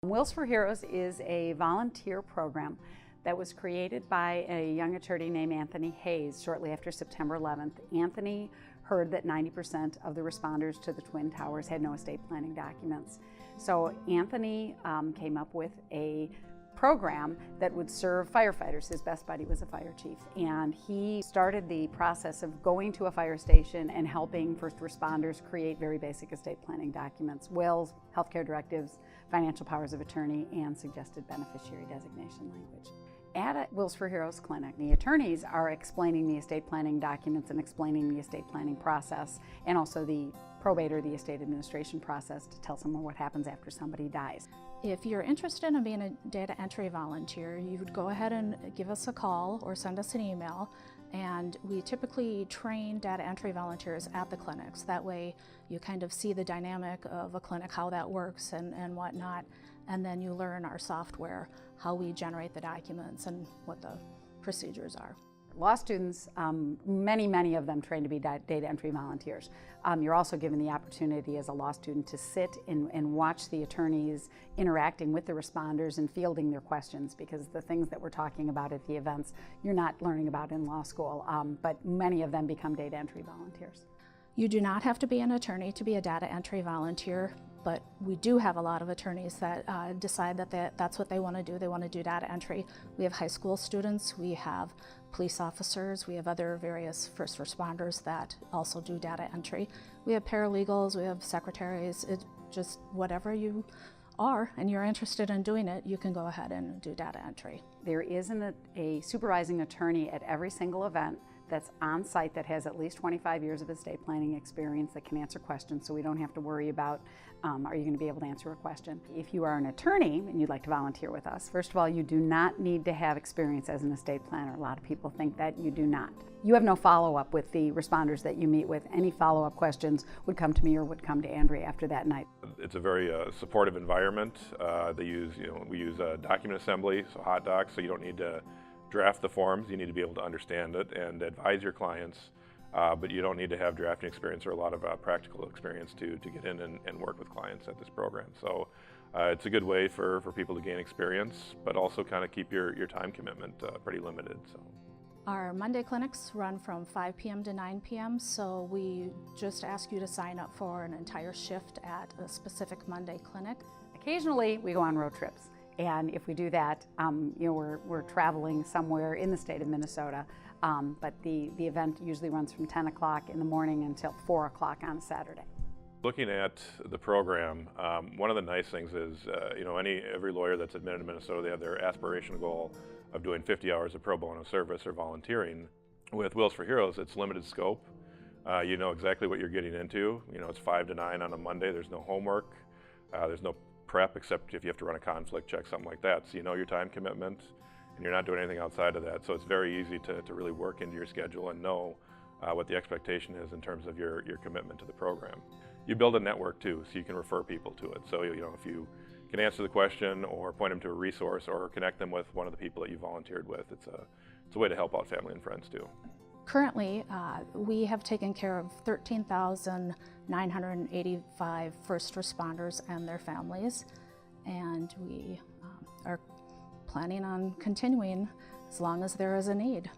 Wheels for Heroes is a volunteer program that was created by a young attorney named Anthony Hayes shortly after September 11th. Anthony heard that 90% of the responders to the Twin Towers had no estate planning documents. So Anthony came up with a program that would serve firefighters. His best buddy was a fire chief, and he started the process of going to a fire station and helping first responders create very basic estate planning documents: wills, healthcare directives, financial powers of attorney, and suggested beneficiary designation language. At Wheels for Heroes clinic, the attorneys are explaining the estate planning documents and explaining the estate planning process, and also the probate or the estate administration process to tell someone what happens after somebody dies. If you're interested in being a data entry volunteer, you would go ahead and give us a call or send us an email, and we typically train data entry volunteers at the clinics. That way you kind of see the dynamic of a clinic, how that works and whatnot, and then you learn our software, how we generate the documents and what the procedures are. Law students, many of them train to be data entry volunteers. You're also given the opportunity as a law student to sit and watch the attorneys interacting with the responders and fielding their questions, because the things that we're talking about at the events you're not learning about in law school, but many of them become data entry volunteers. You do not have to be an attorney to be a data entry volunteer, but we do have a lot of attorneys that decide that that's what they want to do. They want to do data entry. We have high school students, we have police officers, we have other various first responders that also do data entry. We have paralegals, we have secretaries. It's just whatever you are and you're interested in doing it, you can go ahead and do data entry. There isn't a supervising attorney at every single event that's on site that has at least 25 years of estate planning experience that can answer questions, so we don't have to worry about are you going to be able to answer a question. If you are an attorney and you'd like to volunteer with us, first of all, you do not need to have experience as an estate planner. A lot of people think that you do not. You have no follow-up with the responders that you meet with. Any follow-up questions would come to me or would come to Andrea after that night. It's a very supportive environment. We use document assembly, so hot docs, so you don't need to draft the forms. You need to be able to understand it and advise your clients, but you don't need to have drafting experience or a lot of practical experience to get in and work with clients at this program. So it's a good way for people to gain experience, but also kind of keep your time commitment pretty limited. So. Our Monday clinics run from 5 p.m. to 9 p.m., so we just ask you to sign up for an entire shift at a specific Monday clinic. Occasionally we go on road trips. And if we do that, we're traveling somewhere in the state of Minnesota, but the event usually runs from 10 o'clock in the morning until 4 o'clock on a Saturday. Looking at the program, one of the nice things is, every lawyer that's admitted to Minnesota, they have their aspirational goal of doing 50 hours of pro bono service or volunteering. With Wheels for Heroes, it's limited scope. You know exactly what you're getting into. It's 5 to 9 on a Monday. There's no homework. There's no prep, except if you have to run a conflict check, something like that. So you know your time commitment, and you're not doing anything outside of that. So it's very easy to really work into your schedule and know what the expectation is in terms of your commitment to the program. You build a network too, so you can refer people to it. So if you can answer the question or point them to a resource or connect them with one of the people that you volunteered with, it's a way to help out family and friends too. Currently, we have taken care of 13,985 first responders and their families, and we are planning on continuing as long as there is a need.